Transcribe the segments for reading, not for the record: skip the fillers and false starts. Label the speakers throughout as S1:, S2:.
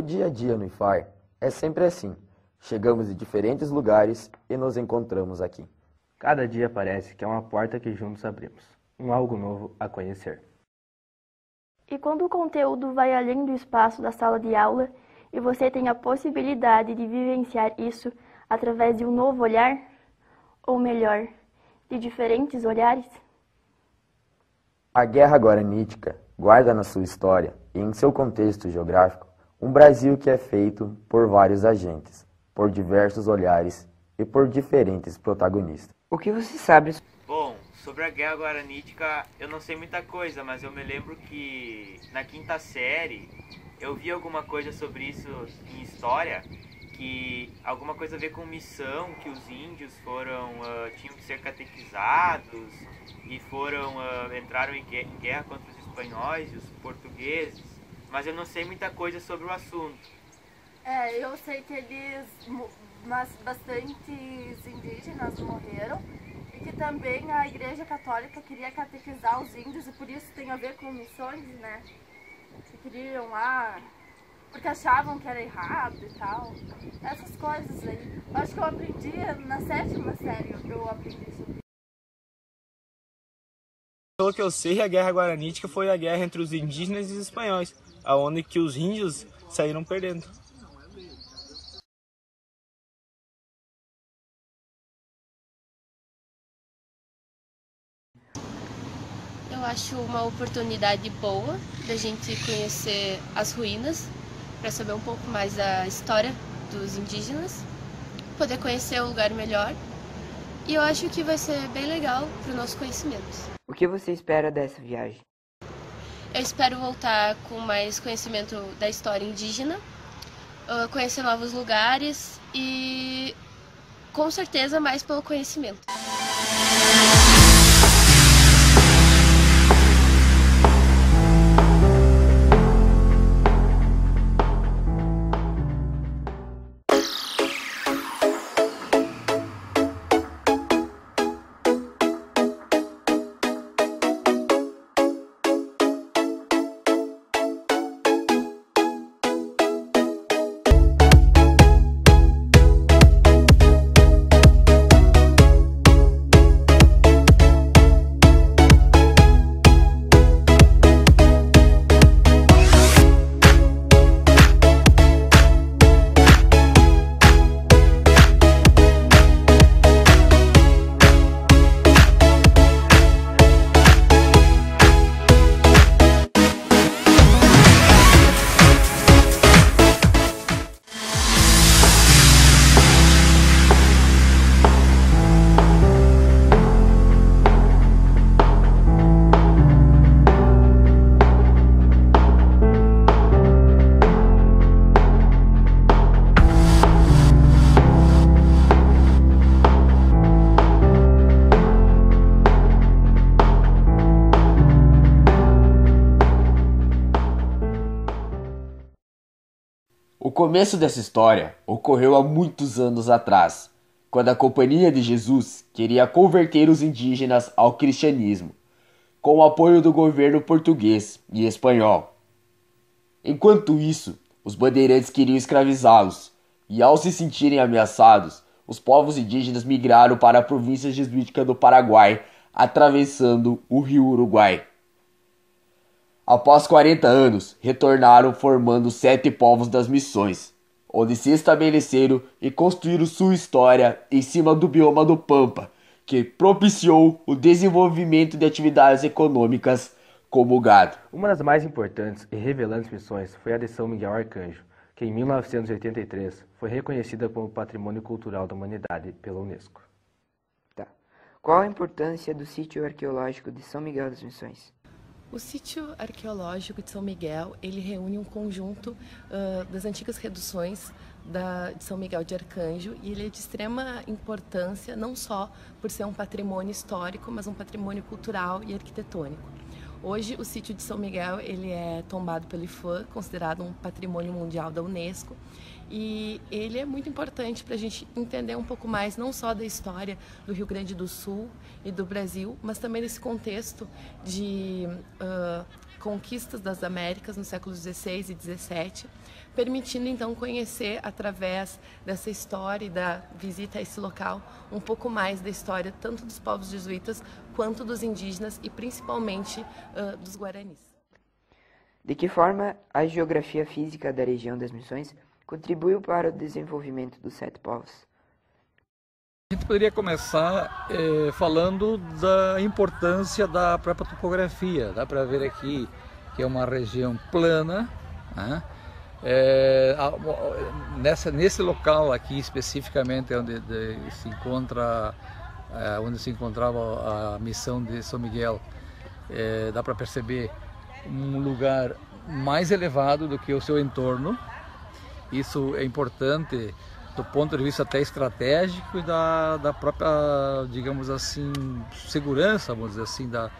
S1: dia a dia no IFAR é sempre assim. Chegamos de diferentes lugares e nos encontramos aqui.
S2: Cada dia parece que é uma porta que juntos abrimos, um algo novo a conhecer.
S3: E quando o conteúdo vai além do espaço da sala de aula e você tem a possibilidade de vivenciar isso através de um novo olhar, ou melhor, de diferentes olhares?
S1: A Guerra Guaranítica guarda na sua história e em seu contexto geográfico um Brasil que é feito por vários agentes, por diversos olhares e por diferentes protagonistas.
S4: O que você sabe?
S5: Bom, sobre a Guerra Guaranítica eu não sei muita coisa, mas eu me lembro que na quinta série eu vi alguma coisa sobre isso em história, que alguma coisa a ver com missão, que os índios tinham que ser catequizados e entraram em guerra contra os espanhóis e os portugueses, mas eu não sei muita coisa sobre o assunto.
S6: Eu sei que bastantes indígenas morreram e que também a Igreja Católica queria catequizar os índios e por isso tem a ver com missões, né? Que queriam lá, porque achavam que era errado e tal. Essas coisas aí. Eu acho que eu aprendi na 7ª série, eu aprendi sobre isso.
S7: Pelo que eu sei, a Guerra Guaranítica foi a guerra entre os indígenas e os espanhóis, aonde que os índios saíram perdendo.
S8: Eu acho uma oportunidade boa da gente conhecer as ruínas, para saber um pouco mais da história dos indígenas, poder conhecer o lugar melhor. E eu acho que vai ser bem legal para o nosso conhecimento.
S4: O que você espera dessa viagem?
S8: Eu espero voltar com mais conhecimento da história indígena, conhecer novos lugares e, com certeza, mais pelo conhecimento.
S9: O começo dessa história ocorreu há muitos anos atrás, quando a Companhia de Jesus queria converter os indígenas ao cristianismo, com o apoio do governo português e espanhol. Enquanto isso, os bandeirantes queriam escravizá-los, e ao se sentirem ameaçados, os povos indígenas migraram para a província jesuítica do Paraguai, atravessando o rio Uruguai. Após 40 anos, retornaram formando 7 povos das missões, onde se estabeleceram e construíram sua história em cima do bioma do Pampa, que propiciou o desenvolvimento de atividades econômicas como o gado.
S2: Uma das mais importantes e revelantes missões foi a de São Miguel Arcanjo, que em 1983 foi reconhecida como Patrimônio Cultural da Humanidade pela Unesco.
S4: Qual a importância do sítio arqueológico de São Miguel das Missões?
S8: O sítio arqueológico de São Miguel, ele reúne um conjunto das antigas reduções de São Miguel de Arcanjo, e ele é de extrema importância, não só por ser um patrimônio histórico, mas um patrimônio cultural e arquitetônico. Hoje, o sítio de São Miguel ele é tombado pelo IFAM, considerado um patrimônio mundial da Unesco, e ele é muito importante para a gente entender um pouco mais, não só da história do Rio Grande do Sul e do Brasil, mas também desse contexto de conquistas das Américas no século XVI e XVII, permitindo então conhecer através dessa história e da visita a esse local um pouco mais da história tanto dos povos jesuítas quanto dos indígenas e principalmente dos guaranis.
S4: De que forma a geografia física da região das Missões contribuiu para o desenvolvimento dos 7 povos?
S10: A gente poderia começar falando da importância da própria topografia. Dá para ver aqui que é uma região plana, né? Nesse local aqui especificamente onde se encontrava a missão de São Miguel, dá para perceber um lugar mais elevado do que o seu entorno. Isso é importante do ponto de vista até estratégico e da própria, digamos assim, segurança, vamos dizer assim, da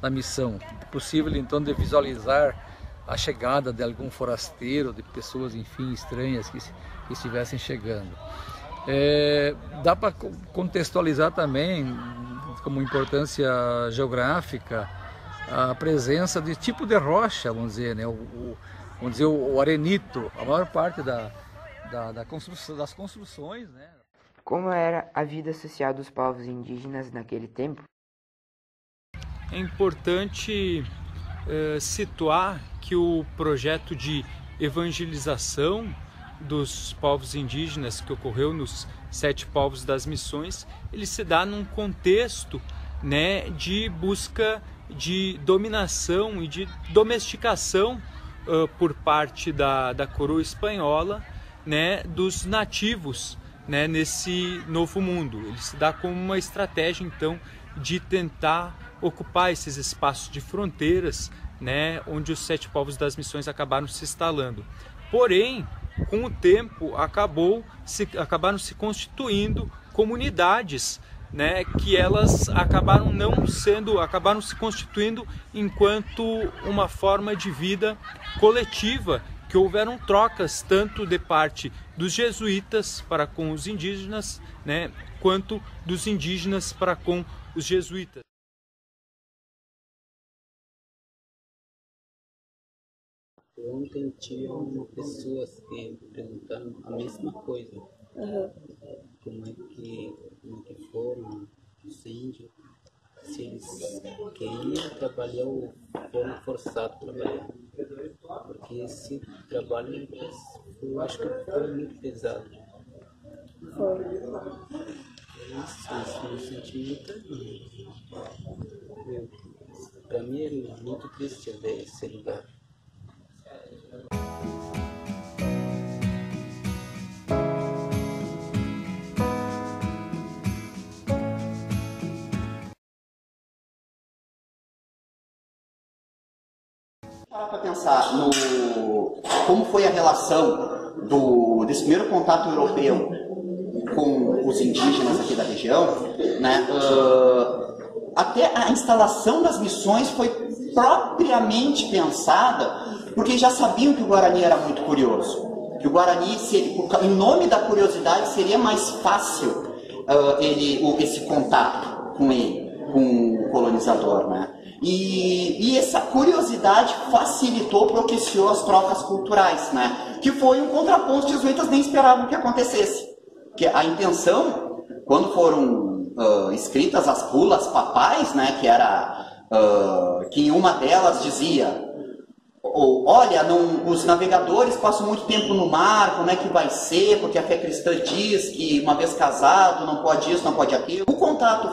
S10: missão. É possível então de visualizar a chegada de algum forasteiro, de pessoas, enfim, estranhas que estivessem chegando. Dá para contextualizar também, como importância geográfica, a presença de tipo de rocha, vamos dizer, né? O arenito, a maior parte das construções, né?
S4: Como era a vida social dos povos indígenas naquele tempo?
S11: É importante situar que o projeto de evangelização dos povos indígenas que ocorreu nos 7 povos das missões, ele se dá num contexto, né, de busca de dominação e de domesticação por parte da coroa espanhola, né, dos nativos, né, nesse novo mundo. Ele se dá como uma estratégia então de tentar ocupar esses espaços de fronteiras, né, onde os 7 povos das missões acabaram se instalando. Porém, com o tempo acabaram se constituindo comunidades, né, que elas acabaram se constituindo enquanto uma forma de vida coletiva, que houveram trocas tanto de parte dos jesuítas para com os indígenas, né, quanto dos indígenas para com os jesuítas.
S12: Ontem tinha uma pessoa que perguntando a mesma coisa. Como é que foram os índios, se eles queriam trabalhar ou foram forçados a trabalhar. Porque esse trabalho eu acho que foi muito pesado. Isso me senti muito. Para mim é muito triste ver esse lugar.
S13: Para pensar como foi a relação desse primeiro contato europeu com os indígenas aqui da região, né? Até a instalação das missões foi propriamente pensada porque já sabiam que o Guarani era muito curioso, que o Guarani, em nome da curiosidade, seria mais fácil esse contato com o colonizador, né? E essa curiosidade facilitou, propiciou as trocas culturais, né? Que foi um contraponto que os jesuítas nem esperavam que acontecesse. Que a intenção, quando foram escritas as bulas papais, né? Que em uma delas dizia: olha, os navegadores passam muito tempo no mar, como é que vai ser? Porque a fé cristã diz que uma vez casado não pode isso, não pode aquilo. O contato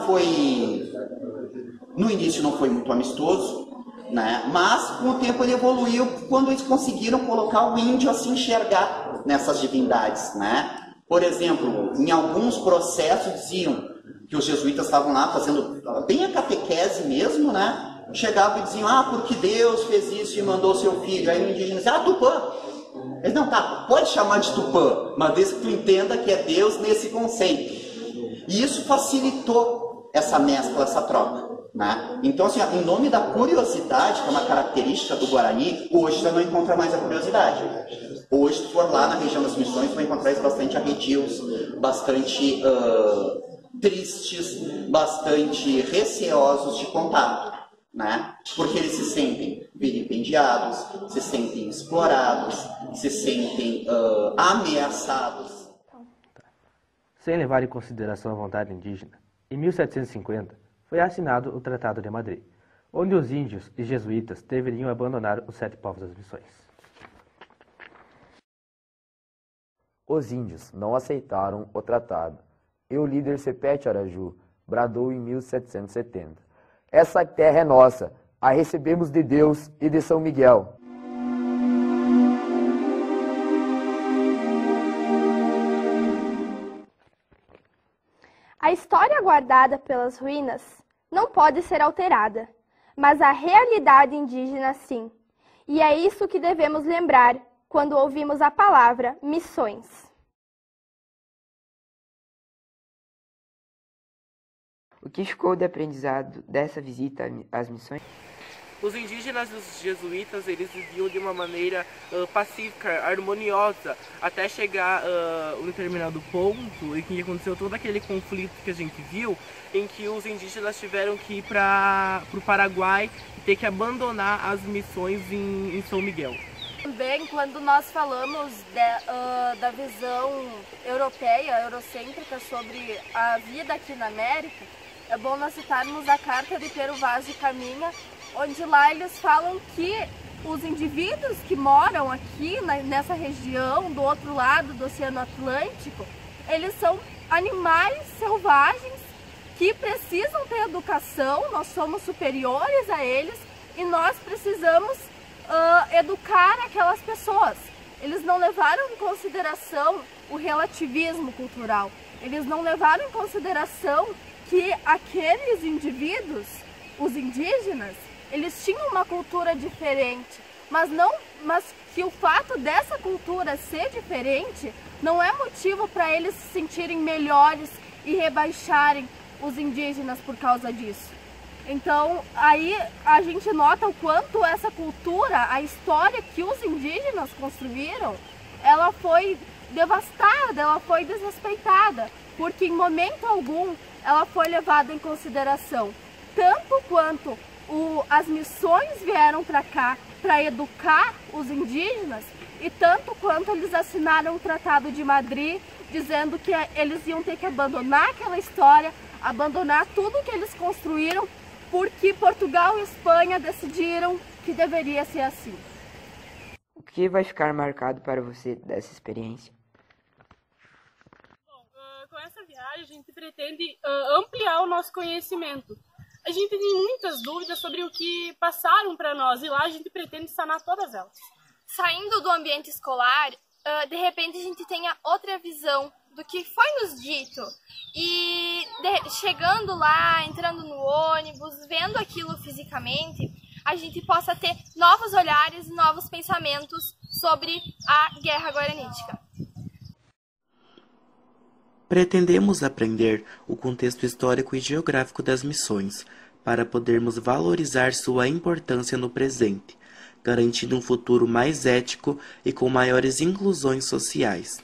S13: no início não foi muito amistoso, né? Mas com o tempo ele evoluiu quando eles conseguiram colocar o índio a se enxergar nessas divindades, né? Por exemplo, em alguns processos diziam que os jesuítas estavam lá fazendo bem a catequese mesmo, né? Chegavam e diziam: porque Deus fez isso e mandou seu filho. Aí o indígena dizia: Tupã. Eles: não, tá, pode chamar de Tupã, mas desde que tu entenda que é Deus nesse conceito. E isso facilitou essa mescla, essa troca, né? Então, assim, em nome da curiosidade, que é uma característica do Guarani, hoje já não encontra mais a curiosidade. Hoje, se for lá na região das Missões, vai encontrar isso bastante arredios, bastante tristes, bastante receosos de contato. né? Porque eles se sentem vilipendiados, se sentem explorados, se sentem ameaçados.
S2: Sem levar em consideração a vontade indígena, em 1750 foi assinado o Tratado de Madrid, onde os índios e jesuítas deveriam abandonar os 7 povos das missões.
S1: Os índios não aceitaram o tratado e o líder Sepete Araju bradou em 1770: "Essa terra é nossa, a recebemos de Deus e de São Miguel."
S14: A história guardada pelas ruínas não pode ser alterada, mas a realidade indígena sim. E é isso que devemos lembrar quando ouvimos a palavra missões.
S4: O que ficou de aprendizado dessa visita às missões?
S15: Os indígenas e os jesuítas, eles viviam de uma maneira pacífica, harmoniosa, até chegar um determinado ponto em que aconteceu todo aquele conflito que a gente viu, em que os indígenas tiveram que ir para o Paraguai e ter que abandonar as missões em São Miguel.
S6: Também, quando nós falamos da visão europeia, eurocêntrica sobre a vida aqui na América, é bom nós citarmos a Carta de Pero Vaz de Caminha, onde lá eles falam que os indivíduos que moram aqui nessa região, do outro lado do Oceano Atlântico, eles são animais selvagens que precisam ter educação, nós somos superiores a eles e nós precisamos educar aquelas pessoas. Eles não levaram em consideração o relativismo cultural, eles não levaram em consideração que aqueles indivíduos, os indígenas, eles tinham uma cultura diferente, mas que o fato dessa cultura ser diferente não é motivo para eles se sentirem melhores e rebaixarem os indígenas por causa disso. Então, aí a gente nota o quanto essa cultura, a história que os indígenas construíram, ela foi devastada, ela foi desrespeitada, porque em momento algum ela foi levada em consideração, tanto quanto as missões vieram para cá para educar os indígenas e tanto quanto eles assinaram o Tratado de Madrid dizendo que eles iam ter que abandonar aquela história, abandonar tudo que eles construíram porque Portugal e Espanha decidiram que deveria ser assim.
S4: O que vai ficar marcado para você dessa experiência?
S16: Com essa viagem a gente pretende ampliar o nosso conhecimento. A gente tem muitas dúvidas sobre o que passaram para nós e lá a gente pretende sanar todas elas.
S17: Saindo do ambiente escolar, de repente a gente tenha outra visão do que foi nos dito e chegando lá, entrando no ônibus, vendo aquilo fisicamente, a gente possa ter novos olhares e novos pensamentos sobre a Guerra Guaranítica.
S18: Pretendemos aprender o contexto histórico e geográfico das missões, para podermos valorizar sua importância no presente, garantindo um futuro mais ético e com maiores inclusões sociais.